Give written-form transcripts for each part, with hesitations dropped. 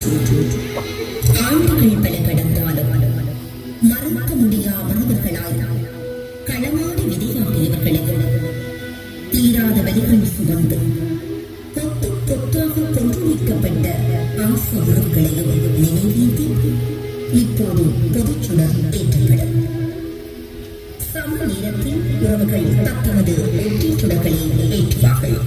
ஆண்டுகள் பல கடந்தாலும் மறக்க முடியா மனிதர்களாய் களமாடி விதையாடியவர்களையும் தீராத வலிகள் சுமந்து கொத்து கொத்தாக கொன்று வைக்கப்பட்ட ஆசை உறவுகளையும் நினைவேந்தி இப்போது பொதுச்சுடர் ஏற்றப்படும். சம நேரத்தில் உறவுகள் தத்தமது வெற்றி சுடர்களை ஏற்றுவார்கள்.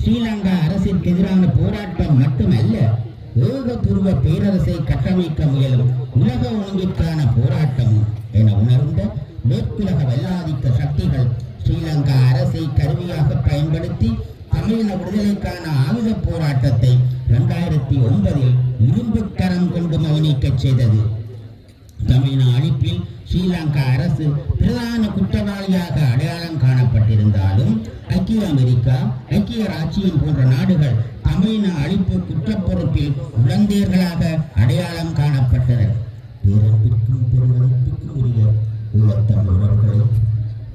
ஸ்ரீலங்கா அரசிற்கு எதிரான போராட்டம் மட்டுமல்ல, ஏகதுருவ பேரரசை கட்டமைக்க முயலும் உலக ஒழுங்கிற்கான போராட்டம் என உணர்ந்த மேற்குலக வெள்ளாதிக்க சக்திகள் ஸ்ரீலங்கா அரசை கருவியாக பயன்படுத்தி தமிழின விடுதலைக்கான ஆயுத போராட்டத்தை 2009 இரும்பு கரம் கொண்டு மௌனிக்கச் செய்தது. தமிழின அழிப்பில் ஸ்ரீலங்கா அரசு பிரதான குற்றவாளியாக அடையாளம் காணப்பட்டிருந்தாலும் ஐக்கிய அமெரிக்கா, ஐக்கிய ராச்சியம் போன்ற நாடுகள் தமிழின அழிப்பு குற்றப்பொறுப்பில் உடந்தையர்களாக அடையாளம் காணப்பட்டனர். பேரன்பிற்கும் பெருமதிப்புக்கும் உரிய ஈழத்தமிழ் உறவுகளே,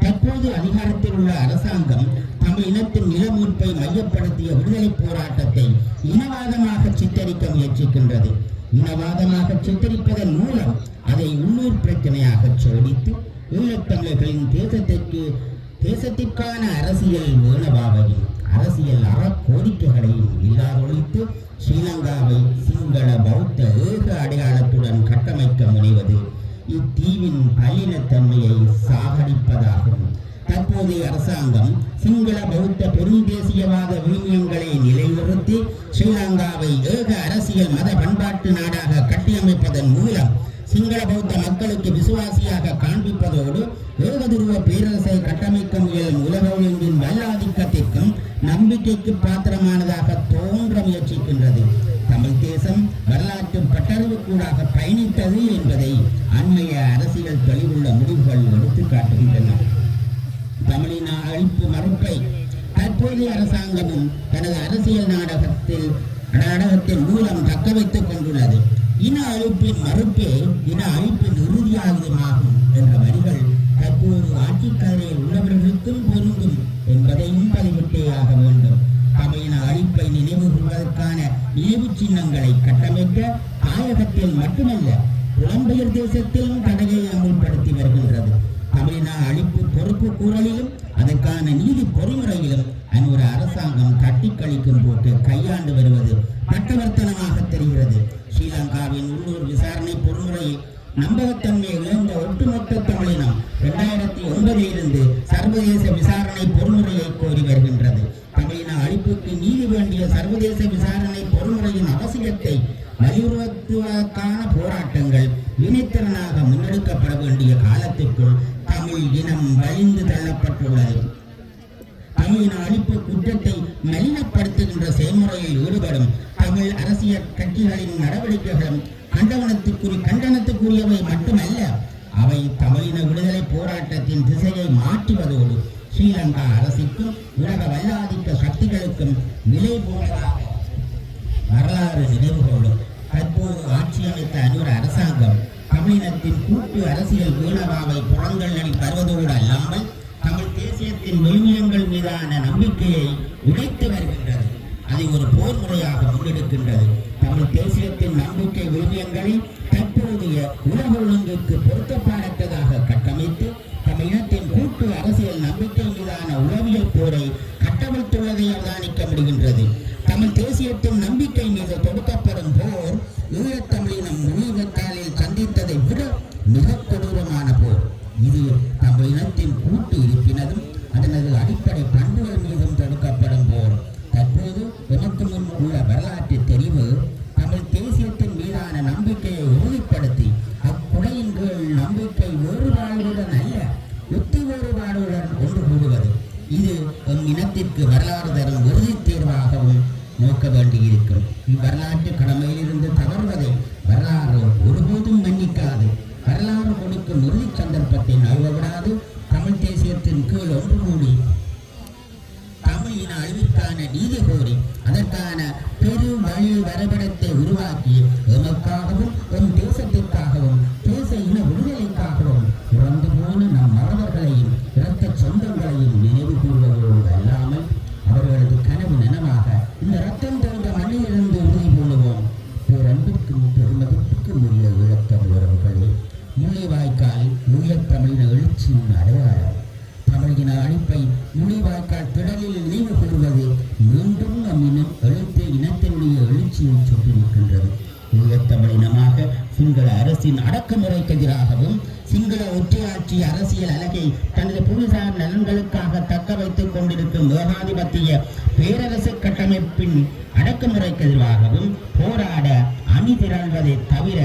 தற்போது அதிகாரத்தில் உள்ள அரசாங்கம் தமிழ் இனத்தின் நிலமீட்பை மையப்படுத்திய விடுதலை போராட்டத்தை இனவாதமாக சித்தரிக்க முயற்சிக்கின்றது. இனவாதமாக சித்தரிப்பதன் மூலம் அதை உள்ளூர் பிரச்சனையாக சோடித்து ஈழத்தமிழர்களின் தேசத்திற்கான அரசியல் வேணவாவையும் அரசியல் அறக்கோரிக்கைகளையும் இல்லாதொழித்து ஸ்ரீலங்காவை சிங்கள பௌத்த ஏக அடையாளத்துடன் கட்டமைக்க முனைவது இத்தீவின் பல்லினத்தன்மையை சாகடிப்பதாகும். தற்போதைய அரசாங்கம் சிங்கள பௌத்த பெருந்தேசியவாத விழுமியங்களை நிலைநிறுத்தி ஸ்ரீலங்காவை ஏக அரசியல் மத பண்பாட்டு நாடாக கட்டியமைப்பதன் மூலம் சிங்கள பௌத்த மக்களுக்கு விசுவாசியாக காண்பிப்பதோடு ஏகதுருவ பேரரசை கட்டமைக்க முயலும் உலக ஒழுங்கின் வல்லாதிக்கத்திற்கும் நம்பிக்கைக்கு பாத்திரமானதாக தோன்ற முயற்சிக்கின்றது. தமிழ் தேசம் வரலாற்று பட்டறிவுக்கூடாக பயணித்தது என்பதை அண்மைய அரசியல் தெளிவுள்ள முடிவுகள் எடுத்து காட்டுகின்றன. தமிழின அழிப்பு மறுப்பை தற்போதைய அரசாங்கமும் தனது அரசியல் நாடகத்தின் மூலம் தக்க வைத்துக் கொண்டுள்ளது. இன அழிப்பின் மறுப்பே இன அழிப்பின் இறுதியாகுமாகும் என்ற வரிகள் தற்போது ஆட்சிக்கரையில் உள்ளவர்களுக்கும் பொருந்தும் என்பதையும் பதிவிட்டே ஆக வேண்டும். தமிழின அழிப்பை நினைவு கூறுவதற்கான நினைவு சின்னங்களை கட்டமைக்க தாயகத்தில் மட்டுமல்ல, புலம்பெயர் தேசத்திலும் தடையை அமுல்படுத்தி வருகின்றது. தமிழின அழிப்பு பொறுப்பு கூறலிலும் அதற்கான நீதி பொறிமுறையிலும் ஒரு அரசாங்கம் தட்டி கழிக்கும் போக்கு கையாண்டு வருவது பட்டவர்த்தனமாக தெரிகிறது. ஸ்ரீலங்காவின் உள்ளூர் விசாரணை பொறிமுறையில் நம்பகத்தன்மை இழந்த ஒட்டுமொத்த தமிழினம் 2009 இருந்து சர்வதேச விசாரணை பொறிமுறையை கோரி வருகின்றது. தமிழின அழிப்புக்கு நீதி வேண்டிய சர்வதேச விசாரணை பொறிமுறையின் அவசியத்தை வலியுறுத்துவதற்கான போராட்டங்கள் இணைத்திறனாக முன்னெடுக்கப்பட வேண்டிய காலத்திற்குள் தமிழ் இனம் வலிந்து தள்ளப்பட்டுள்ளது. தமிழின அழிப்பு குற்றத்தை மலினப்படுத்துகின்ற செயல்முறையில் ஈடுபடும் தமிழ் அரசியல் கட்சிகளின் நடவடிக்கைகளும் கண்டனத்துக்குரியவை மட்டுமல்ல, அவை தமிழின விடுதலை போராட்டத்தின் திசையை மாற்றுவதோடு ஸ்ரீலங்கா அரசுக்கும் உலக வல்லாதிக்க சக்திகளுக்கும் விலை போனதாக வரலாறு நினைவுகோளும். தற்போது ஆட்சி அமைத்த அனுர அரசாங்கம் தமிழினத்தின் கூட்டு அரசியல் வீணவாவை புறங்கல்லி தருவதோடு அல்லாமல் தமிழ் தேசியத்தின் விழுமியங்கள் மீதான நம்பிக்கையை உடைத்து வருகின்றது. அதை ஒரு போர் முறையாக முன்னெடுக்கின்றது. தமிழ் தேசியத்தின் நம்பிக்கை விழுமியங்களை தற்போதைய உலக ஒழுங்குக்கு பொருத்தப்பாடற்றதாக கட்டமைத்து தமிழினத்தின் கூட்டு அரசியல் நம்பிக்கை மீதான உளவியல் போரை கட்டமைத்துள்ளதை அவதானிக்க முடிகின்றது. தமிழ் தேசியத்தின் நம்பிக்கை மீது தொடுக்கப்படும் போர் ஈழத்தமிழினம் முழுவத்தாலில் சந்தித்ததை விட மிக கொடூரமான போர். இது தமிழினத்தின் கூட்டு இருப்பினதும் அதனது அடிப்படை பண்புகள் மீதும் தொடுக்கப்படும் போர். தற்போது எமக்கு முன் உள்ள வரலாற்று தெரிவு தமிழ் தேசியத்தின் மீதான நம்பிக்கையை உறுதிப்படுத்தி அக்குடையின் கீழ் நம்பிக்கை வேறுபாடுடன் அல்ல, யுக்தி வேறுபாடுடன் ஒன்று கூடுவது. இது எம் இனத்திற்கு வரலாறு தரும் உறுதி தேர்வாகவும் நோக்க வேண்டியிருக்கும். இவ்வரலாற்று கடமையிலிருந்து தவறுவதை வரலாறு ஒருபோதும் மன்னிக்காது. வரலாறு கொடுக்கும் உறுதி சந்தர்ப்பத்தை நமது தமிழ் தேசியத்தின் கீழ் ஒன்று கூடி தமிழ் இன அழிவிற்கான நீதி கோரி அதற்கான பெரும் வழி வரைபடத்தை உருவாக்கி எமக்காகவும் எம் தேசத்திற்காகவும் தேச இன விடுதலைக்காகவும் இறந்து போன நம் மறவர்களையும் இரத்த சொந்தங்களையும் நினைவு கூறுவதோடு அல்லாமல் அவர்களது கனவு நனவாக இந்த ரத்தம் தோன்ற மண்ணிலிருந்து உறுதி கொள்ளுவோம். பேரன்புக்கும் பெருமதிப்புக்கும் உரிய ஈழத்தமிழ் உறவுகளே, முள்ளிவாய்க்கால் ஈழத்தமிழின எழுச்சியின் அடையாளம். தமிழின அழிப்பை முள்ளிவாய்க்கால் திடலில் நினைவு கூறுவது மீண்டும் நம் இனம் எழுத்து இனத்தினுடைய எழுச்சியை சுட்டிருக்கின்றது. ஈழத்தமிழினமாக சிங்கள அரசின் அடக்குமுறைக்கு எதிராகவும் சிங்கள ஒற்றையாட்சி அரசியல் அலகை தனது புவிசார் நலன்களுக்காக தக்க வைத்துக் கொண்டிருக்கும் ஏகாதிபத்திய பேரரசு கட்டமைப்பின் அடக்குமுறைக்கு எதிராகவும் போராட அணி திரள்வதை தவிர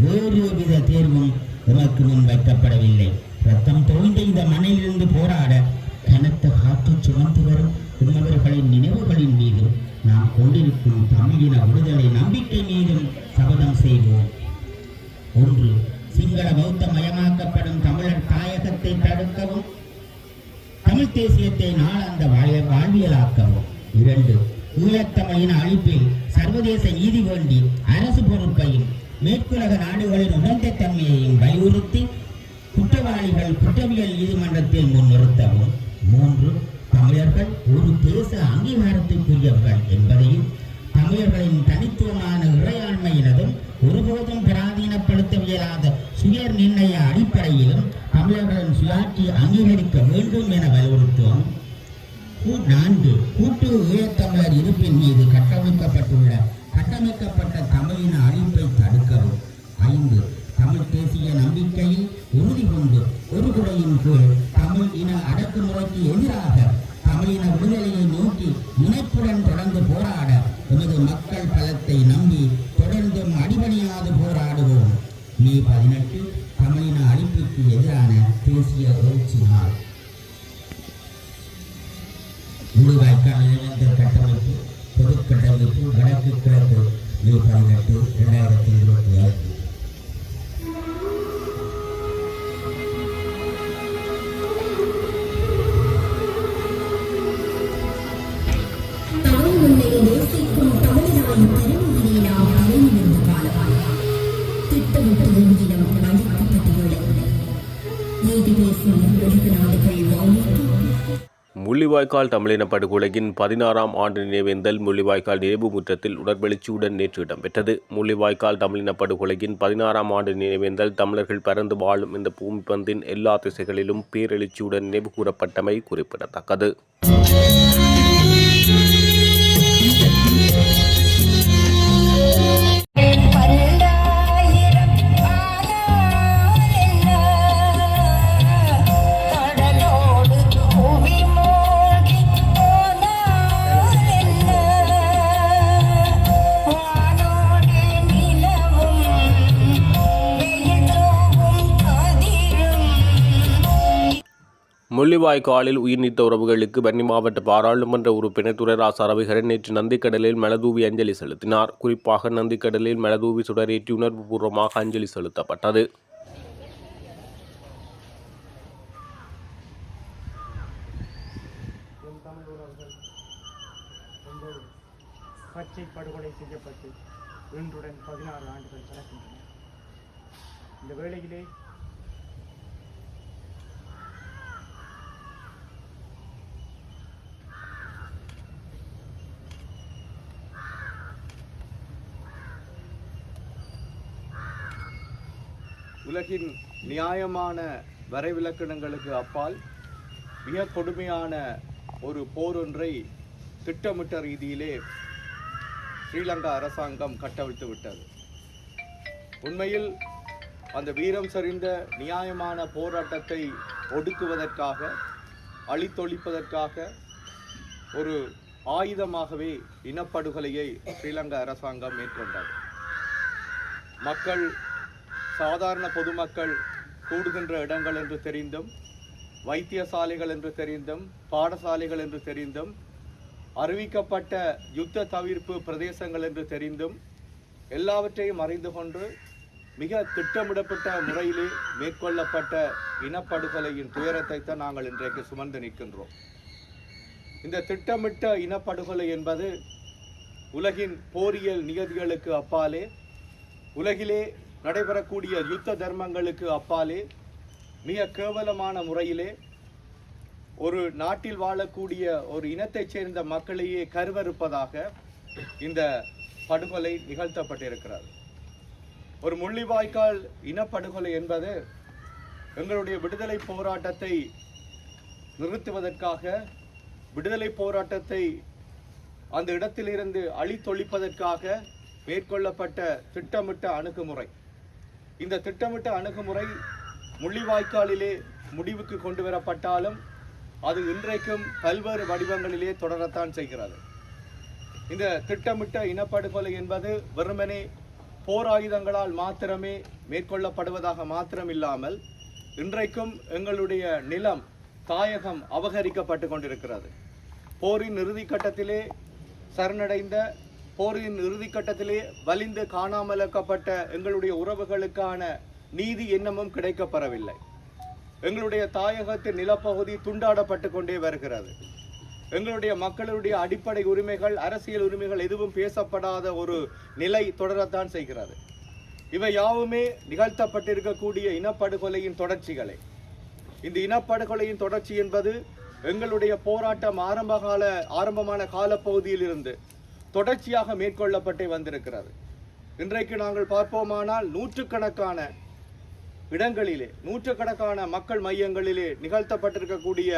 வேறு வித தேர்வும் எமக்கு முன் வைக்கப்படவில்லை. ரத்தம் தோய்ந்த இந்த மண்ணிலிருந்து போராட கனத்த காற்று சுமந்து வரும் உறவர்களின் நினைவுகளின் மீதும் நாம் கொண்டிருக்கும் தமிழின விடுதலை நம்பிக்கை மீதும் சபதம் செய்வோம். 1. சிங்கள பௌத்த மயமாக்கப்படும் தமிழர் தாயகத்தை தடுக்கவும், தமிழ் தேசியத்தை நாளாந்த வாழ்வியலாக்கவும். 2. ஈழத்தமிழின அழிப்பில் சர்வதேச நீதி வேண்டி அரசு பொறுப்பையும் மேற்குலக நாடுகளின் உடந்தை தன்மையையும் வலியுறுத்தி குற்றவாளிகள் குற்றவியல் நீதிமன்றத்தில் முன்னிறுத்தவும். 3. தமிழர்கள் ஒரு தேச அங்கீகாரத்திற்குரியவர்கள் என்பதையும் தமிழர்களின் தனித்துவமான இறையாண்மையினதும் ஒருபோதும் பிராதீனப்படுத்தவியலாத சுய நிர்ணய அடிப்படையிலும் தமிழர்களின் சுயாட்சி அங்கீகரிக்க வேண்டும் என வலியுறுத்துவோம். 4. கூட்டு ஈழத்தமிழர் இருப்பின் மீது கட்டமைக்கப்பட்ட தமிழின அழிப்பை தடுக்கவும். 5. தமிழ் தேசிய நம்பிக்கையில் உறுதி கொண்டு ஒரு குடையின் கீழ் தமிழ் இன அடக்குமுறைக்கு எதிராக தமிழின விடுதலையை நோக்கி முனைப்புடன் தொடர்ந்து போராட எமது மக்கள் பலத்தை நம்பி தொடர்ந்தும் அடிபணியாது போராடுவோம். மே 18 தமிழின அழிப்புக்கு எதிரான தேசிய எழுச்சி நாள். முள்ளிவாய்க்கால் இளைஞர் கட்டமைப்பு பொதுக்கட்டமைப்பு வடக்கு கிழக்கு மே 18, 2025. முள்ளிவாய்க்கால் தமிழின படுகொலையின் 16ஆம் ஆண்டு நினைவேந்தல் முள்ளிவாய்க்கால் நினைவு முற்றத்தில் உடற்பெழுச்சியுடன் நேற்று இடம்பெற்றது. முள்ளிவாய்க்கால் தமிழின படுகொலையின் 16ஆம் ஆண்டு நினைவேந்தல் தமிழர்கள் பரந்து வாழும் இந்த பூமி பந்தின் எல்லா திசைகளிலும் பேரெழுச்சியுடன் நினைவு கூறப்பட்டமை குறிப்பிடத்தக்கது. முள்ளிவாய்க்காலில் உயிர் நீத்த உறவுகளுக்கு வன்னி மாவட்ட பாராளுமன்ற உறுப்பினர் துரைராசா ரவிகரன் நேற்று நந்திக்கடலில் மெளதூவி அஞ்சலி செலுத்தினார். குறிப்பாக நந்திக்கடலில் மெளதூவி சுடரேற்றி உணர்வுபூர்வமாக அஞ்சலி செலுத்தப்பட்டது. பச்சை படுகொலை செய்யப்பட்டு இன்றுடன் 16 ஆண்டுகள் கடக்கின்றன. இந்த வேளையிலே உலகின் நியாயமான வரைவிலக்கணங்களுக்கு அப்பால் மிக கொடுமையான ஒரு போர் ஒன்றை திட்டமிட்ட ரீதியிலே ஸ்ரீலங்கா அரசாங்கம் கட்டவிழ்த்து விட்டது. உண்மையில் அந்த வீரம் சரிந்த நியாயமான போராட்டத்தை ஒடுக்குவதற்காக, அழித்தொழிப்பதற்காக ஒரு ஆயுதமாகவே இனப்படுகொலையை ஸ்ரீலங்கா அரசாங்கம் மேற்கொண்டது. மக்கள், சாதாரண பொதுமக்கள் கூடுகின்ற இடங்கள் என்று தெரிந்தும், வைத்தியசாலைகள் என்று தெரிந்தும், பாடசாலைகள் என்று தெரிந்தும், அறிவிக்கப்பட்ட யுத்த தவிர்ப்பு பிரதேசங்கள் என்று தெரிந்தும் எல்லாவற்றையும் அறிந்து கொண்டு மிக திட்டமிடப்பட்ட முறையிலே மேற்கொள்ளப்பட்ட இனப்படுகொலையின் துயரத்தை தான் நாங்கள் இன்றைக்கு சுமந்து நிற்கின்றோம். இந்த திட்டமிட்ட இனப்படுகொலை என்பது உலகின் போரியல் நிகழ்வுகளுக்கு அப்பாலே, உலகிலே நடைபெறக்கூடிய யுத்த தர்மங்களுக்கு அப்பாலே மிக கேவலமான முறையிலே ஒரு நாட்டில் வாழக்கூடிய ஒரு இனத்தைச் சேர்ந்த மக்களையே கருவறுப்பதாக இந்த படுகொலை நிகழ்த்தப்பட்டிருக்கிறது. ஒரு முள்ளிவாய்க்கால் இனப்படுகொலை என்பது எங்களுடைய விடுதலை போராட்டத்தை நிறுத்துவதற்காக, விடுதலை போராட்டத்தை அந்த இடத்திலிருந்து அழித்தொழிப்பதற்காக மேற்கொள்ளப்பட்ட திட்டமிட்ட அணுகுமுறை. இந்த திட்டமிட்ட அணுகுமுறை முள்ளிவாய்க்காலிலே முடிவுக்கு கொண்டு வரப்பட்டாலும் அது இன்றைக்கும் பல்வேறு வடிவங்களிலே தொடரத்தான் செய்கிறது. இந்த திட்டமிட்ட இனப்படுகொலை என்பது வெறுமனே போர் ஆயுதங்களால் மாத்திரமே மேற்கொள்ளப்படுவதாக மாத்திரமில்லாமல் இன்றைக்கும் எங்களுடைய நிலம், தாயகம் அபகரிக்கப்பட்டு கொண்டிருக்கிறது. போரின் இறுதிக்கட்டத்திலே சரணடைந்த, போரின் இறுதிக்கட்டத்திலே வலிந்து காணாமலாக்கப்பட்ட எங்களுடைய உறவுகளுக்கான நீதி இன்னமும் கிடைக்கப்பெறவில்லை. எங்களுடைய தாயகத்தின் நிலப்பகுதி துண்டாடப்பட்டு கொண்டே வருகிறது. எங்களுடைய மக்களுடைய அடிப்படை உரிமைகள், அரசியல் உரிமைகள் எதுவும் பேசப்படாத ஒரு நிலை தொடரத்தான் செய்கிறது. இவை யாவுமே நிகழ்த்தப்பட்டிருக்கக்கூடிய இனப்படுகொலையின் தொடர்ச்சிகளே. இந்த இனப்படுகொலையின் தொடர்ச்சி என்பது எங்களுடைய போராட்டம் ஆரம்பமான காலப்பகுதியில் இருந்து தொடர்ச்சியாக மேற்கொள்ளப்பட்டே வந்திருக்கிறது. இன்றைக்கு நாங்கள் பார்ப்போமானால் நூற்றுக்கணக்கான இடங்களிலே, நூற்றுக்கணக்கான மக்கள் மையங்களிலே நிகழ்த்தப்பட்டிருக்கக்கூடிய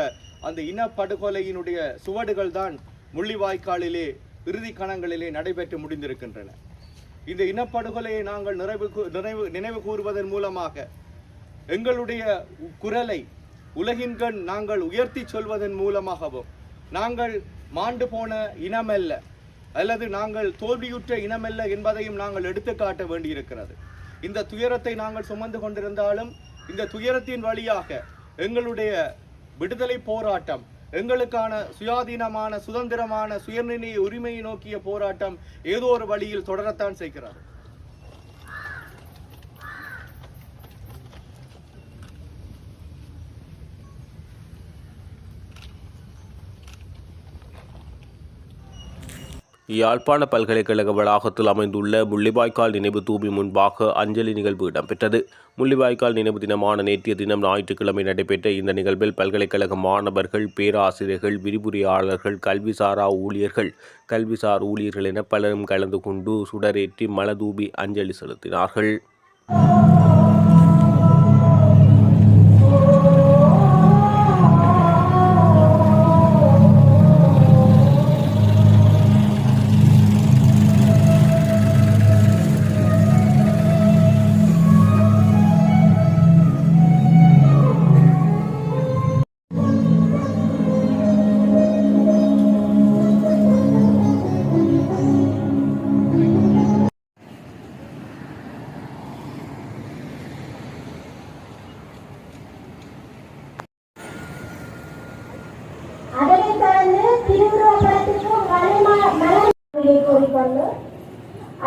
அந்த இனப்படுகொலையினுடைய சுவடுகள் தான் முள்ளிவாய்க்காலிலே இறுதி கணங்களிலே நடைபெற்று முடிந்திருக்கின்றன. இந்த இனப்படுகொலையை நாங்கள் நினைவு கூறுவதன் மூலமாக எங்களுடைய குரலை உலகின்கண் நாங்கள் உயர்த்தி சொல்வதன் மூலமாகவும், நாங்கள் மாண்டு போன இனமல்ல அல்லது நாங்கள் தோல்வியுற்ற இனமல்ல என்பதையும் நாங்கள் எடுத்துக்காட்ட வேண்டியிருக்கிறது. இந்த துயரத்தை நாங்கள் சுமந்து கொண்டிருந்தாலும் இந்த துயரத்தின் வழியாக எங்களுடைய விடுதலை போராட்டம், எங்களுக்கான சுயாதீனமான, சுதந்திரமான, சுயநிர்ணய உரிமையை நோக்கிய போராட்டம் ஏதோ ஒரு வழியில் தொடரத்தான் செய்கிறது. யாழ்ப்பாண பல்கலைக்கழக வளாகத்தில் அமைந்துள்ள முள்ளிவாய்க்கால் நினைவு தூபி முன்பாக அஞ்சலி நிகழ்வு இடம்பெற்றது. முள்ளிவாய்க்கால் நினைவு தினமான நேற்றைய தினம் ஞாயிற்றுக்கிழமை நடைபெற்ற இந்த நிகழ்வில் பல்கலைக்கழக மாணவர்கள், பேராசிரியர்கள், விரிவுரையாளர்கள், கல்விசார் ஊழியர்கள் என பலரும் கலந்து கொண்டு சுடரேற்றி மலதூபி அஞ்சலி செலுத்தினார்கள்.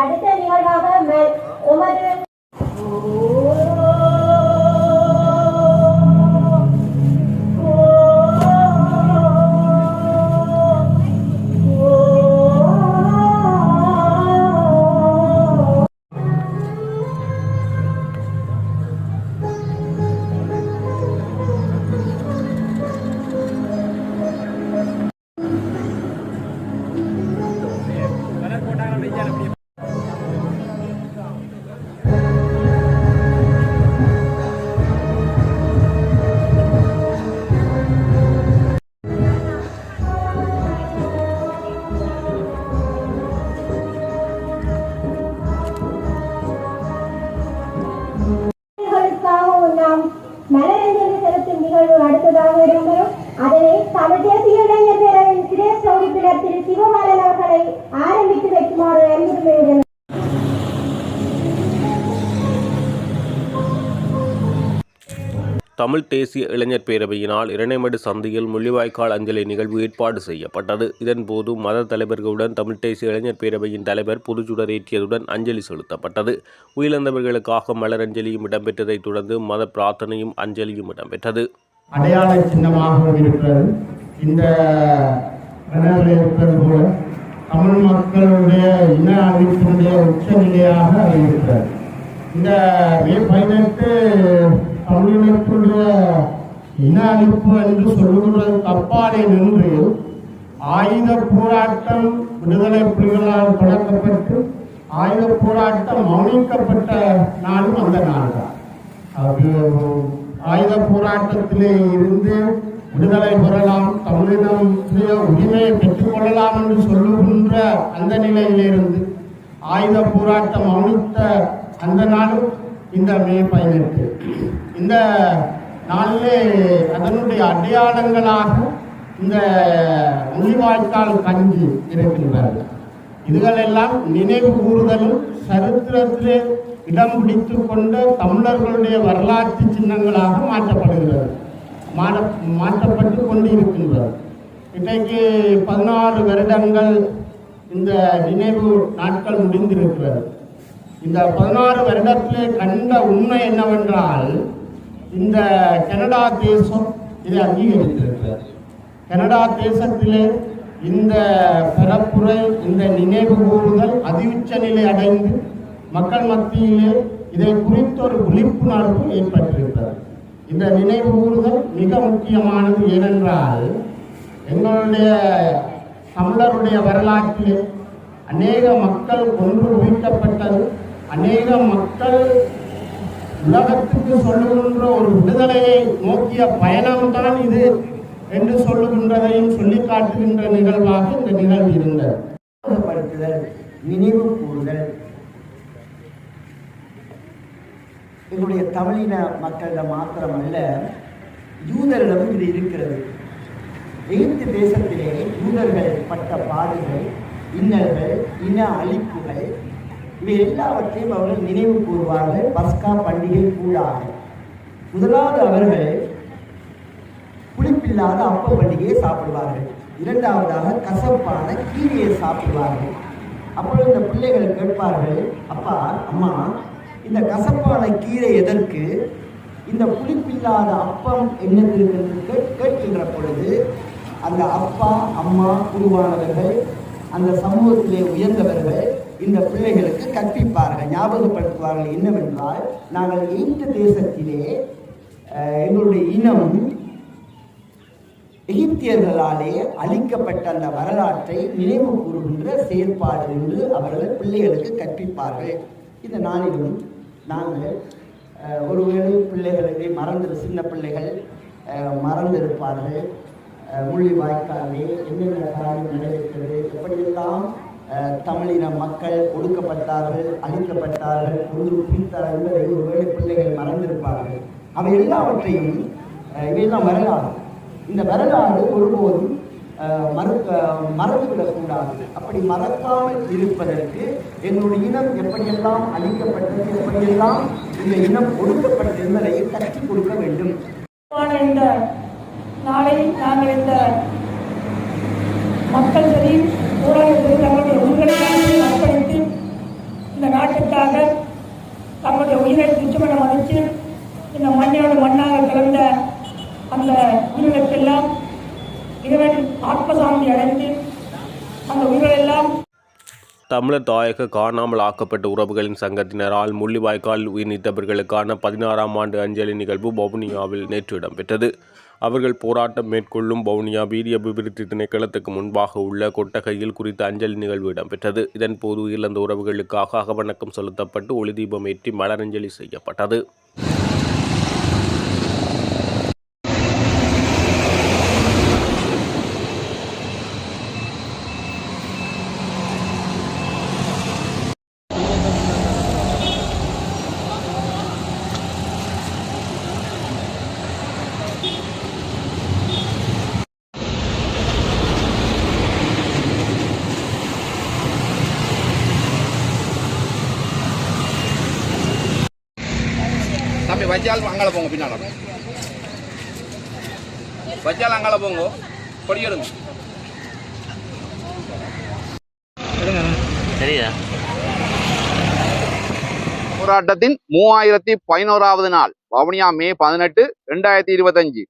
அடுத்த நிகழ்வாக உமது மலரஞ்சலி செலுத்தும் நிகழ்வு அடுத்ததாக இடம்பெறும். அதனை தமிழ் தேசிய இளைஞர் பேரவையின் சிரேஷ்ட உறுப்பினர் திரு சிவபாலன் அவர்களை ஆரம்பித்து வைக்குமாறு அன்புரிமையுடன் தமிழ் தேசிய இளைஞர் பேரவையினால் இரணைமடு சந்தையில் முள்ளிவாய்க்கால் அஞ்சலி நிகழ்வு ஏற்பாடு செய்யப்பட்டது. இதன்போது மத தலைவர்களுடன் தமிழ் தேசிய இளைஞர் பேரவையின் தலைவர் புதுச்சுடர் ஏற்றியதுடன் அஞ்சலி செலுத்தப்பட்டது. உயிரிழந்தவர்களுக்காக மலரஞ்சலியும் இடம்பெற்றதைத் தொடர்ந்து மத பிரார்த்தனையும் அஞ்சலியும் இடம்பெற்றது. அடையாள சின்னமாக இருக்கிறது. இந்த இருப்பது போல தமிழ் மக்களுடைய இன அழிப்பினுடைய உச்சநிலையாக இருக்கிறது. இந்த மே 18 தமிழினத்துடைய இன அழிப்பு என்று சொல்லுவதற்கு அப்பாலே நின்று ஆயுத போராட்டம் விடுதலை புலிகளால் தொடக்கப்பட்டு ஆயுத போராட்டம் மௌனிக்கப்பட்ட நாளும் அந்த நாள் தான். அது ஆயுத போராட்டத்திலே இருந்து விடுதலை பெறலாம், தமிழினம் உரிமையை பெற்றுக்கொள்ளலாம் என்று சொல்லுகின்ற அந்த நிலையிலிருந்து ஆயுத போராட்டம் மௌனித்த அந்த நாளும் இந்த மே 18. இந்த நாளிலே அதனுடைய அடையாளங்களாக இந்த முள்ளிவாய்க்கால் கஞ்சி இருக்கின்றது. இதுகளெல்லாம் நினைவு கூறுதலும் சரித்திரத்திலே இடம் பிடித்து கொண்ட தமிழர்களுடைய வரலாற்று சின்னங்களாக மாற்றப்படுகிறது, மாற்றப்பட்டு கொண்டு இருக்கின்றது. இன்றைக்கு 16 வருடங்கள் இந்த நினைவு நாட்கள் முடிந்திருக்கிறது. இந்த 16 வருடத்திலே கண்ட உண்மை என்னவென்றால், இந்த கனடா தேசம் இதை அங்கீகரித்திருக்கிறது. கனடா தேசத்திலே இந்த பரப்புரை, இந்த நினைவு கூறுதல் அதிஉச்ச நிலை அடைந்து மக்கள் மத்தியிலே இதை குறித்த ஒரு விழிப்புணர்வு ஏற்பட்டிருக்கிறது. இந்த நினைவு கூறுதல் மிக முக்கியமானது. ஏனென்றால் எங்களுடைய தமிழருடைய வரலாற்றிலே அநேக மக்கள் கொன்று குவிக்கப்பட்டது, அநேக மக்கள் உலகத்துக்கு சொல்லுகின்ற ஒரு விடுதலையை நோக்கிய பயணம்தான் இது என்று சொல்லுகின்றதையும் சொல்லி காட்டுகின்ற நிகழ்வாக இந்த நிகழ்வு இருந்தது. நினைவு கூறுதல் எங்களுடைய தமிழின மக்களிடம் மாத்திரமல்ல, யூதரிடமும் இது இருக்கிறது. எகிப்து தேசத்திலே யூதர்கள் பட்ட பாடுகள், இன்னல்கள், இன அழிப்புகள், இவை எல்லாவற்றையும் அவர்கள் நினைவு கூறுவார்கள் பஸ்கா பண்டிகை கூடாக. முதலாவது அவர்கள் புளிப்பில்லாத அப்ப பண்டிகையை சாப்பிடுவார்கள். இரண்டாவதாக கசப்பான கீரையை சாப்பிடுவார்கள். அப்பொழுது இந்த பிள்ளைகள் கேட்பார்கள், அப்பா அம்மா, இந்த கசப்பான கீரை எதற்கு, இந்த புளிப்பில்லாத அப்பம் என்னத்திற்கு என்று கேட்கின்ற பொழுது அந்த அப்பா அம்மா குருவானவர்கள், அந்த சமூகத்திலே உயர்ந்தவர்கள் இந்த பிள்ளைகளுக்கு கற்பிப்பார்கள், ஞாபகப்படுத்துவார்கள். என்னவென்றால், நாங்கள் எகிப்து தேசத்திலே எங்களுடைய இனம் எகிப்தியர்களாலே அழிக்கப்பட்ட அந்த வரலாற்றை நினைவு கூறுகின்ற செயற்பாடு என்று அவர்கள் பிள்ளைகளுக்கு கற்பிப்பார்கள். இந்த நாளிலும் நாங்கள் ஒருவேளை பிள்ளைகளை சின்ன பிள்ளைகள் மறந்திருப்பார்கள். முள்ளிவாய்க்காலே என்னென்ன காரியம் நடைபெற்றது, எப்படியெல்லாம் தமிழின மக்கள் ஒடுக்கப்பட்டார்கள், அழிக்கப்பட்டார்கள், ஒன்று பிரித்தார்கள் என்பதை ஒருவேளை பிள்ளைகள் மறந்திருப்பார்கள். அவை எல்லாவற்றையும் இவையெல்லாம் வரலாறு. இந்த வரலாறு ஒருபோதும் மறந்துவிடக்கூடாது. அப்படி மறக்காமல் இருப்பதற்கு எங்களுடைய இனம் எப்படியெல்லாம் அழிக்கப்பட்டது, எப்படியெல்லாம் இந்த இனம் ஒடுக்கப்பட்டது என்பதை கற்றுக் கொடுக்க வேண்டும். இந்த நாளை நாங்கள் இந்த மக்கள் சரி ஊடகத்தில் தங்களுடைய உயிரை அர்ப்பணித்து இந்த நாட்டுக்காக தங்களுடைய உயிரை துச்சமனம் அளித்து இந்த மண்ணோடு மண்ணாக கலந்த அந்த உயிர்களுக்கெல்லாம் இறைவன் ஆத்மசாந்தி அடைந்து அந்த உயிர்களெல்லாம். தமிழர் தாயக காணாமல் ஆக்கப்பட்ட உறவுகளின் சங்கத்தினரால் முள்ளிவாய்க்கால் உயிர் நீத்தவர்களுக்கான 16ஆம் ஆண்டு அஞ்சலி நிகழ்வு வவுனியாவில் நேற்று இடம்பெற்றது. அவர்கள் போராட்டம் மேற்கொள்ளும் வவுனியா வீரிய அபிவிருத்தி திணைக்களத்துக்கு முன்பாக உள்ள கொட்டகையில் குறித்த அஞ்சலி நிகழ்வு இடம்பெற்றது. இதன்போது உயிரிழந்த உறவுகளுக்காக அகவணக்கம் செலுத்தப்பட்டு ஒளிதீபம் ஏற்றி மலரஞ்சலி செய்யப்பட்டது. தம்பி வச்சால் அங்கே போங்க பின்னால். வச்சாலங்கால போங்க கொடியெடுங்க சரியா போராட்டத்தின் 3011வது நாள் வவுனியா மே 18, 2025.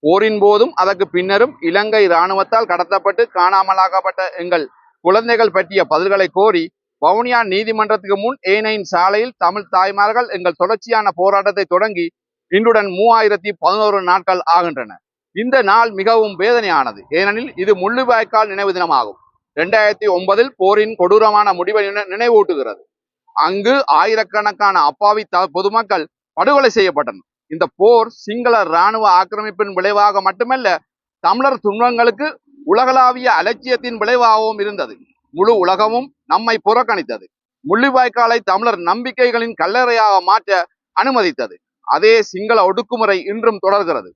போரின் போதும் அதற்கு பின்னரும் இலங்கை இராணுவத்தால் கடத்தப்பட்டு காணாமலாக்கப்பட்ட எங்கள் குழந்தைகள் பற்றிய பதில்களை கோரி வவுனியா நீதிமன்றத்துக்கு முன் A9 சாலையில் தமிழ் தாய்மார்கள் எங்கள் தொடர்ச்சியான போராட்டத்தை தொடங்கி இன்றுடன் 3011 நாட்கள் ஆகின்றன. இந்த நாள் மிகவும் வேதனையானது. ஏனெனில் இது முள்ளிவாய்க்கால் நினைவு தினமாகும். 2009 போரின் கொடூரமான முடிவை நினைவூட்டுகிறது. அங்கு ஆயிரக்கணக்கான அப்பாவி பொதுமக்கள் படுகொலை செய்யப்பட்டனர். இந்த போர் சிங்கள இராணுவ ஆக்கிரமிப்பின் விளைவாக மட்டுமல்ல, தமிழர் துன்பங்களுக்கு உலகளாவிய அலட்சியத்தின் விளைவாகவும் இருந்தது. முழு உலகமும் நம்மை புறக்கணித்தது. முள்ளிவாய்க்காலை தமிழர் நம்பிக்கைகளின் கல்லறையாக மாற்ற அனுமதித்தது. அதே சிங்கள ஒடுக்குமுறை இன்றும் தொடர்கிறது.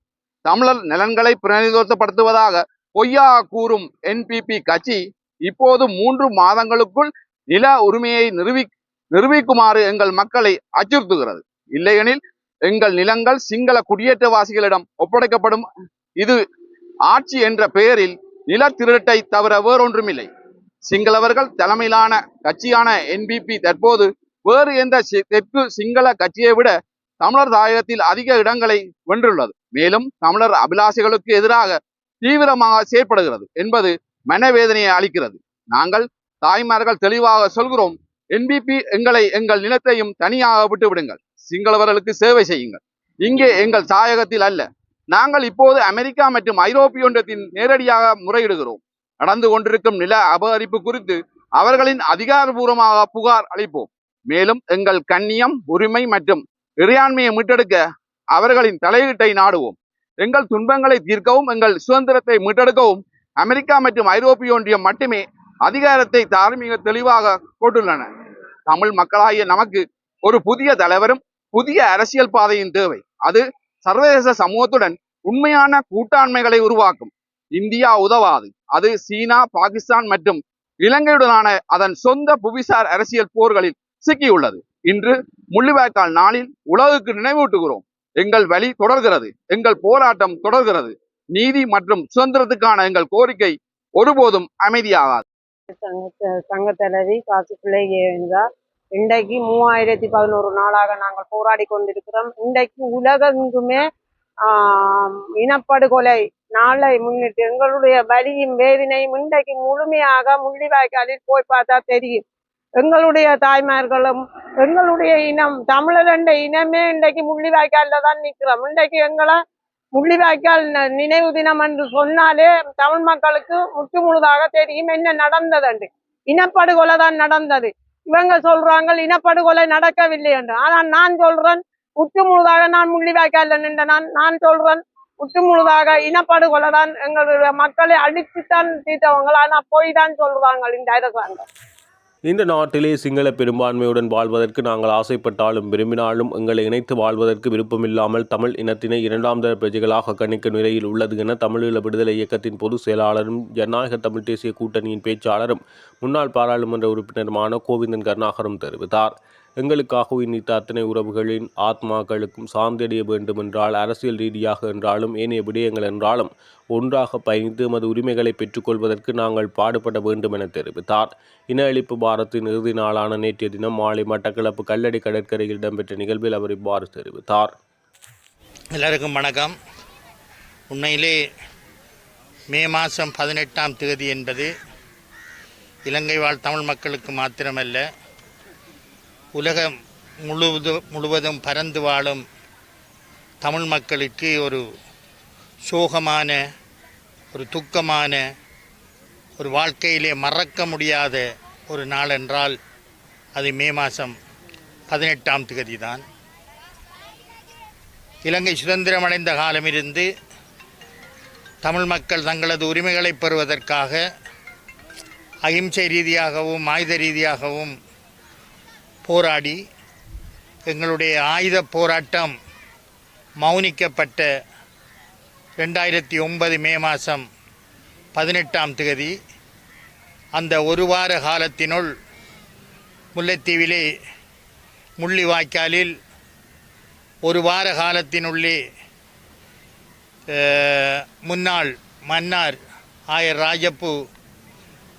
தமிழர் நலன்களை பிரதிநிதித்துவப்படுத்துவதாக பொய்யாக கூறும் NPP கட்சி இப்போது 3 மாதங்களுக்குள் நில உரிமையை நிரூபிக்குமாறு எங்கள் மக்களை அச்சுறுத்துகிறது. இல்லையெனில் எங்கள் நிலங்கள் சிங்கள குடியேற்றவாசிகளிடம் ஒப்படைக்கப்படும். இது ஆட்சி என்ற பெயரில் நில திருட்டை தவிர வேறொன்றுமில்லை. சிங்களவர்கள் தலைமையிலான கட்சியான NPP தற்போது வேறு எந்த தெற்கு சிங்கள கட்சியை விட தமிழர் தாயகத்தில் அதிக இடங்களை வென்றுள்ளது. மேலும் தமிழர் அபிலாஷைகளுக்கு எதிராக தீவிரமாக செயற்படுகிறது என்பது மனவேதனையை அளிக்கிறது. நாங்கள் தாய்மார்கள் தெளிவாக சொல்கிறோம், NPP எங்கள் நிலத்தையும் தனியாக விட்டு விடுங்கள். சிங்களவர்களுக்கு சேவை செய்யுங்கள். இங்கே எங்கள் தாயகத்தில் அல்ல. நாங்கள் இப்போது அமெரிக்கா மற்றும் ஐரோப்பிய ஒன்றியத்தின் நேரடியாக முறையிடுகிறோம். நடந்து கொண்டிருக்கும் நில அபகரிப்பு குறித்து அவர்களின் அதிகாரபூர்வமாக புகார் அளிப்போம். மேலும் எங்கள் கண்ணியம், உரிமை மற்றும் இறையாண்மையை மீட்டெடுக்க அவர்களின் தலையீட்டை நாடுவோம். எங்கள் துன்பங்களை தீர்க்கவும் எங்கள் சுதந்திரத்தை மீட்டெடுக்கவும் அமெரிக்கா மற்றும் ஐரோப்பிய ஒன்றியம் மட்டுமே அதிகாரத்தை தார்மீக தெளிவாக கொண்டுள்ளன. தமிழ் மக்களாகிய நமக்கு ஒரு புதிய தலைவரும் புதிய அரசியல் பாதையின் தேவை. அது சர்வதேச சமூகத்துடன் உண்மையான கூட்டாண்மைகளை உருவாக்கும். இந்தியா உதவாது. அது சீனா, பாகிஸ்தான் மற்றும் இலங்கையுடனான அதன் சொந்த புவிசார் அரசியல் போர்களில் சிக்கியுள்ளது. இன்று முள்ளிவாய்க்கால் நாளில் உலகுக்கு நினைவூட்டுகிறோம். எங்கள் வழி தொடர்கிறது. எங்கள் போராட்டம் தொடர்கிறது. நீதி மற்றும் சுதந்திரத்துக்கான எங்கள் கோரிக்கை ஒருபோதும் அமைதியாகாது. சங்க தலைவி காசிப்பிள்ளை ஜெயவேந்தா. இன்றைக்கு 3011 நாளாக நாங்கள் போராடி கொண்டிருக்கிறோம். இன்றைக்கு உலகெங்குமே இனப்படுகொலை நாளை முன்னிட்டு எங்களுடைய வலியும் வேதனையும் இன்றைக்கு முழுமையாக முள்ளிவாய்க்காலில் போய் பார்த்தா தெரியும். எங்களுடைய தாய்மார்களும் எங்களுடைய இனம் தமிழர் என்ற இனமே இன்றைக்கு முள்ளிவாய்க்காலில் தான் நிற்கிறோம். இன்றைக்கு எங்களை முள்ளிவாய்க்கால் நினைவு தினம் என்று சொன்னாலே தமிழ் மக்களுக்கு முற்று முழுதாக தெரியும் என்ன நடந்தது. இனப்படுகொலை தான் நடந்தது. இவங்க சொல்றாங்க இனப்படுகொலை நடக்கவில்லை என்று. ஆனால் நான் சொல்றேன் முற்று முழுதாக நான் முள்ளிவாய்க்கால் நின்ற நான் சொல்றேன் முற்று முழுதாக இனப்படுகொலை தான். எங்களுடைய மக்களை அழித்துத்தான் தீர்த்தவங்க. ஆனால் போய் தான் சொல்றாங்க இந்த அரசாங்கம். இந்த நாட்டிலே சிங்கள பெரும்பான்மையுடன் வாழ்வதற்கு நாங்கள் ஆசைப்பட்டாலும் விரும்பினாலும் எங்களை இணைத்து வாழ்வதற்கு விருப்பமில்லாமல் தமிழ் இனத்தினை இரண்டாம் தர பிரஜைகளாக கணிக்கும் நிலையில் உள்ளது என தமிழீழ விடுதலை இயக்கத்தின் பொதுச் செயலாளரும் ஜனநாயக தமிழ் தேசிய கூட்டணியின் பேச்சாளரும் முன்னாள் பாராளுமன்ற உறுப்பினருமான கோவிந்தன் கருணாகரம் தெரிவித்தார். எங்களுக்காக உயிர்நீத்த அத்தனை உறவுகளின் ஆத்மாக்களுக்கும் சாந்தியடைய வேண்டுமென்றால் அரசியல் ரீதியாக என்றாலும் ஏனைய விடயங்கள் என்றாலும் ஒன்றாக பயணித்து எமது உரிமைகளை பெற்றுக்கொள்வதற்கு நாங்கள் பாடுபட வேண்டும் என தெரிவித்தார். இன அழிப்பு பாரத்தின் இறுதி நாளான நேற்றைய தினம் மாலை மட்டக்களப்பு கல்லடி கடற்கரையில் இடம்பெற்ற நிகழ்வில் அவர் இவ்வாறு தெரிவித்தார். எல்லாருக்கும் வணக்கம். உண்மையிலே மே மாதம் 18ஆம் தேதி என்பது இலங்கை வாழ் தமிழ் மக்களுக்கு மாத்திரமல்ல, உலகம் முழுவதும் பறந்து வாழும் தமிழ் மக்களுக்கு ஒரு சோகமான, ஒரு துக்கமான, ஒரு வாழ்க்கையிலே மறக்க முடியாத ஒரு நாள் என்றால் அது மே மாதம் 18ஆம் தேதி தான். இலங்கை சுதந்திரமடைந்த காலமிருந்து தமிழ் மக்கள் தங்களது உரிமைகளை பெறுவதற்காக அகிம்சை ரீதியாகவும் ஆயுத ரீதியாகவும் போராடி எங்களுடைய ஆயுத போராட்டம் மௌனிக்கப்பட்ட 2009 மே மாதம் 18ஆம் தேதி அந்த ஒரு வார காலத்தினுள் முல்லைத்தீவிலே முள்ளிவாய்க்காலில் ஒரு வார காலத்தினுள்ளே முன்னாள் மன்னார் ஆயர் ராஜப்பு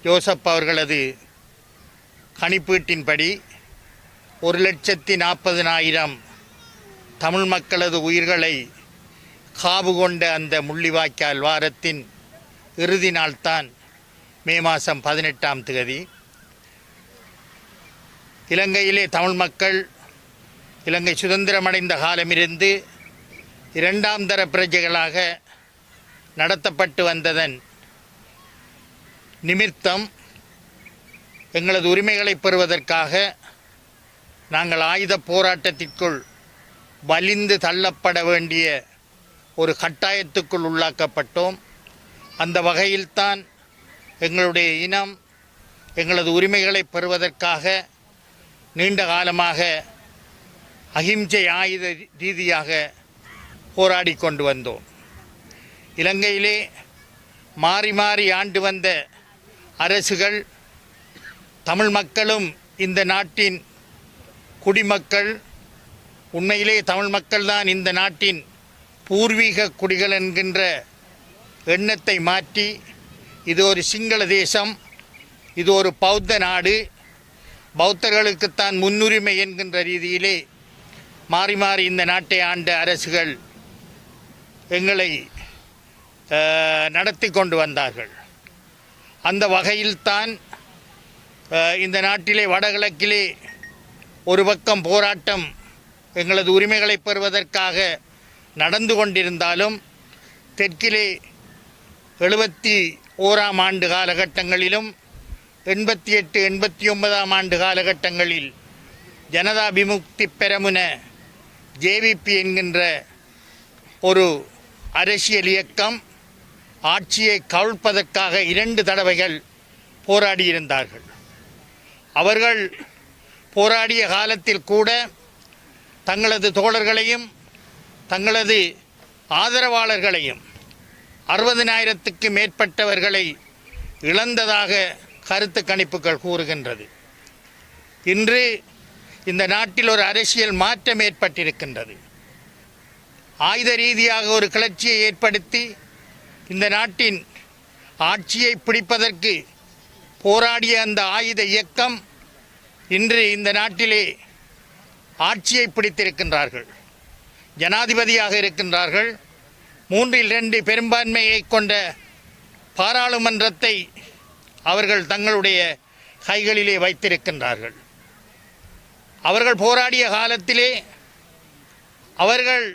ஜோசப் அவர்களது கணிப்பீட்டின்படி 1,40,40,000 தமிழ் மக்களது உயிர்களை காவு கொண்ட அந்த முள்ளிவாய்க்கால் வாரத்தின் இறுதி நாள்தான் மே மாதம் 18ஆம் தேதி. இலங்கையிலே தமிழ் மக்கள் இலங்கை சுதந்திரமடைந்த காலமிருந்து 2ஆம் தர பிரஜைகளாக நடத்தப்பட்டு வந்ததன் நிமித்தம் எங்களது உரிமைகளை பெறுவதற்காக நாங்கள் ஆயுத போராட்டத்திற்குள் வலிந்து தள்ளப்பட வேண்டிய ஒரு கட்டாயத்துக்குள் உள்ளாக்கப்பட்டோம். அந்த வகையில்தான் எங்களுடைய இனம் எங்களது உரிமைகளை பெறுவதற்காக நீண்ட காலமாக அகிம்சை ஆயுத ரீதியாக போராடி கொண்டு வந்தோம். இலங்கையிலே மாறி மாறி ஆண்டு வந்த அரசுகள் தமிழ் மக்களும் இந்த நாட்டின் குடிமக்கள், உண்மையிலே தமிழ் மக்கள்தான் இந்த நாட்டின் பூர்வீக குடிகள் என்கின்ற எண்ணத்தை மாற்றி இது ஒரு சிங்கள தேசம், இது ஒரு பௌத்த நாடு, பௌத்தர்களுக்குத்தான் முன்னுரிமை என்கின்ற ரீதியிலே மாறி மாறி இந்த நாட்டை ஆண்ட அரசுகள் எங்களை நடத்தி கொண்டு வந்தார்கள். அந்த வகையில்தான் இந்த நாட்டிலே வடகிழக்கிலே ஒரு பக்கம் போராட்டம் எங்களது உரிமைகளை பெறுவதற்காக நடந்து கொண்டிருந்தாலும், தெற்கிலே 71ஆம் ஆண்டு காலகட்டங்களிலும் 88, 89ஆம் ஆண்டு காலகட்டங்களில் ஜனதா விமுக்தி பெரமுன ஜேவிபி என்கின்ற ஒரு அரசியல் இயக்கம் ஆட்சியை கவிழ்ப்பதற்காக 2 தடவைகள் போராடியிருந்தார்கள். அவர்கள் போராடிய காலத்தில் கூட தங்களது தோழர்களையும் தங்களது ஆதரவாளர்களையும் 60,000க்கு மேற்பட்டவர்களை இழந்ததாக கருத்து கணிப்புகள் கூறுகின்றது. இன்று இந்த நாட்டில் ஒரு அரசியல் மாற்றம் ஏற்பட்டிருக்கின்றது. ஆயுத ரீதியாக ஒரு கிளர்ச்சியை ஏற்படுத்தி இந்த நாட்டின் ஆட்சியை பிடிப்பதற்கு போராடிய அந்த ஆயுத இயக்கம் இன்று இந்த நாட்டிலே ஆட்சியை பிடித்திருக்கின்றார்கள், ஜனாதிபதியாக இருக்கின்றார்கள். 3/2 பெரும்பான்மையை கொண்ட பாராளுமன்றத்தை அவர்கள் தங்களுடைய கைகளிலே வைத்திருக்கின்றார்கள். அவர்கள் போராடிய காலத்திலே அவர்கள்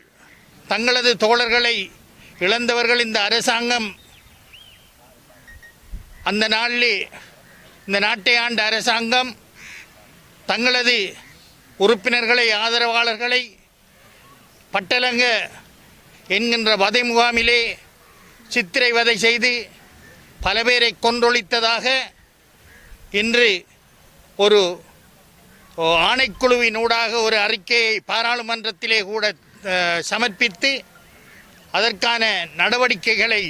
தங்களது தோழர்களை இழந்தவர்கள். இந்த அரசாங்கம் அந்த நாளிலே இந்த நாட்டை ஆண்ட அரசாங்கம் தங்களது உறுப்பினர்களை ஆதரவாளர்களை பட்டலங்க என்கின்ற வதை முகாமிலே சித்திரை வதை செய்து பல பேரை கொன்றொழித்ததாக இன்று ஒரு ஆணைக்குழுவினூடாக ஒரு அறிக்கையை பாராளுமன்றத்திலே கூட சமர்ப்பித்து அதற்கான நடவடிக்கைகளை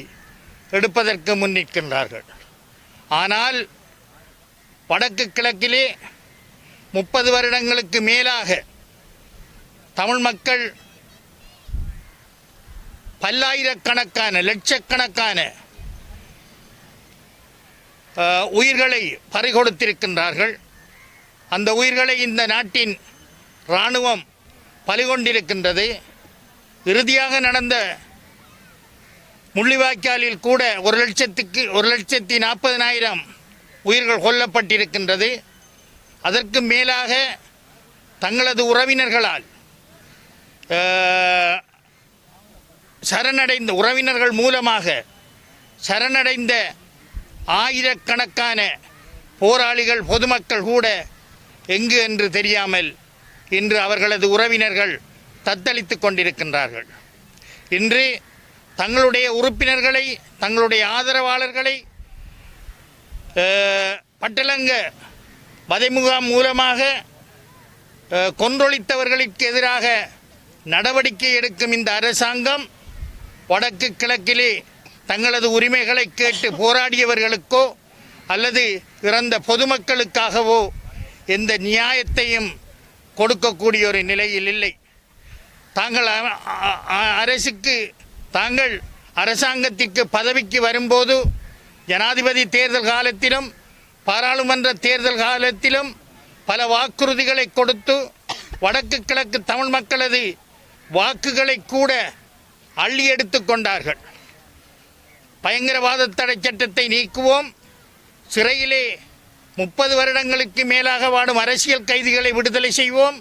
எடுப்பதற்கு முன்னிற்கின்றார்கள். ஆனால் வடக்கு கிழக்கிலே 30 வருடங்களுக்கு மேலாக தமிழ் மக்கள் பல்லாயிரக்கணக்கான லட்சக்கணக்கான உயிர்களை பறிகொடுத்திருக்கின்றார்கள். அந்த உயிர்களை இந்த நாட்டின் இராணுவம் பறிகொண்டிருக்கின்றது. இறுதியாக நடந்த முள்ளிவாய்க்காலில் கூட 1,40,40,000 உயிர்கள் கொல்லப்பட்டிருக்கின்றது. அதற்கு மேலாக தங்களது உறவினர்களால் சரணடைந்த உறவினர்கள் மூலமாக சரணடைந்த ஆயிரக்கணக்கான போராளிகள் பொதுமக்கள் கூட எங்கு என்று தெரியாமல் இன்று அவர்களது உறவினர்கள் தத்தளித்து கொண்டிருக்கின்றார்கள். இன்று தங்களுடைய உறுப்பினர்களை தங்களுடைய ஆதரவாளர்களை பட்டலங்க வதைமுகாம் மூலமாக கொன்றொழித்தவர்களுக்கு எதிராக நடவடிக்கை எடுக்கும் இந்த அரசாங்கம் வடக்கு கிழக்கிலே தங்களது உரிமைகளை கேட்டு போராடியவர்களுக்கோ அல்லது இறந்த பொதுமக்களுக்காகவோ எந்த நியாயத்தையும் கொடுக்கக்கூடிய ஒரு நிலையில் இல்லை. தாங்கள் அரசுக்கு தாங்கள் அரசாங்கத்திற்கு பதவிக்கு வரும்போது ஜனாதிபதி தேர்தல் காலத்திலும் பாராளுமன்ற தேர்தல் காலத்திலும் பல வாக்குறுதிகளை கொடுத்து வடக்கு கிழக்கு தமிழ் மக்களது வாக்குகளை கூட அள்ளி எடுத்து கொண்டார்கள். பயங்கரவாத தடை சட்டத்தை நீக்குவோம், சிறையிலே 30 வருடங்களுக்கு மேலாக வாடும் அரசியல் கைதிகளை விடுதலை செய்வோம்,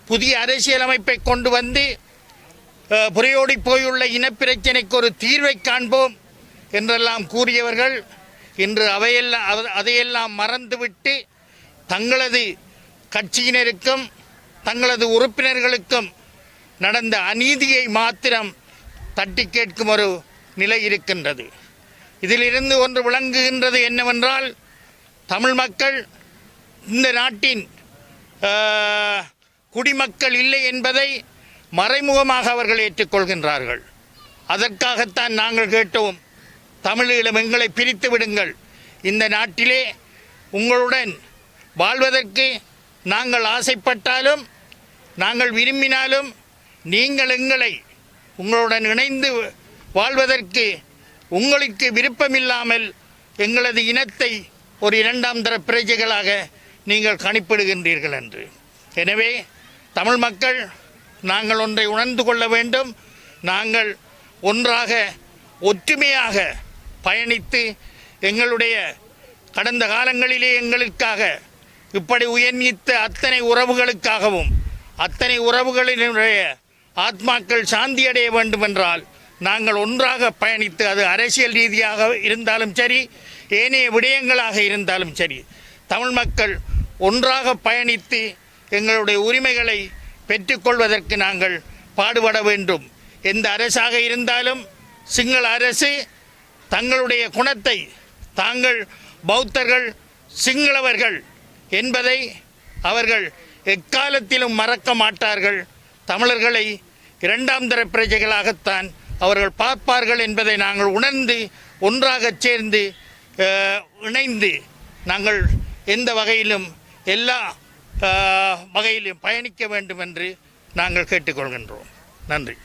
புதிய அரசியல் அமைப்பை கொண்டு வந்து புரையோடி போயுள்ள இனப்பிரச்சனைக்கு ஒரு தீர்வை காண்போம் என்றெல்லாம் கூறியவர்கள் இன்று அதையெல்லாம் மறந்துவிட்டு தங்களது கட்சியினருக்கும் தங்களது உறுப்பினர்களுக்கும் நடந்த அநீதியை மாத்திரம் தட்டி கேட்கும் ஒரு நிலை இருக்கின்றது. இதிலிருந்து ஒன்று விளங்குகின்றது என்னவென்றால், தமிழ் மக்கள் இந்த நாட்டின் குடிமக்கள் இல்லை என்பதை மறைமுகமாக அவர்கள் ஏற்றுக்கொள்கின்றார்கள். அதற்காகத்தான் நாங்கள் கேட்டோம், தமிழீழம் எங்களை பிரித்து விடுங்கள், இந்த நாட்டிலே உங்களுடன் வாழ்வதற்கு நாங்கள் ஆசைப்பட்டாலும் நாங்கள் விரும்பினாலும் நீங்கள் எங்களை உங்களுடன் இணைந்து வாழ்வதற்கு உங்களுக்கு விருப்பமில்லாமல் எங்களது இனத்தை ஒரு இரண்டாம் தர பிரஜைகளாக நீங்கள் கணிப்பிடுகின்றீர்கள் என்று. எனவே தமிழ் மக்கள் நாங்கள் ஒன்றை உணர்ந்து கொள்ள வேண்டும். நாங்கள் ஒன்றாக ஒற்றுமையாக பயணித்து எங்களுடைய கடந்த காலங்களிலே எங்களுக்காக இப்படி உயர்நீத்த அத்தனை உறவுகளுக்காகவும் அத்தனை உறவுகளினுடைய ஆத்மாக்கள் சாந்தியடைய வேண்டுமென்றால் நாங்கள் ஒன்றாக பயணித்து, அது அரசியல் ரீதியாக இருந்தாலும் சரி, ஏனைய விடயங்களாக இருந்தாலும் சரி, தமிழ் மக்கள் ஒன்றாக பயணித்து எங்களுடைய உரிமைகளை பெற்றுக்கொள்வதற்கு நாங்கள் பாடுபட வேண்டும். எந்த அரசாக இருந்தாலும் சிங்கள அரசு தங்களுடைய குணத்தை, தாங்கள் பௌத்தர்கள் சிங்களவர்கள் என்பதை அவர்கள் எக்காலத்திலும் மறக்க மாட்டார்கள். தமிழர்களை இரண்டாம் தர பிரஜைகளாகத்தான் அவர்கள் பார்ப்பார்கள் என்பதை நாங்கள் உணர்ந்து ஒன்றாக சேர்ந்து இணைந்து நாங்கள் எந்த வகையிலும் எல்லா வகையிலும் பயணிக்க வேண்டும் என்று நாங்கள் கேட்டுக்கொள்கின்றோம். நன்றி.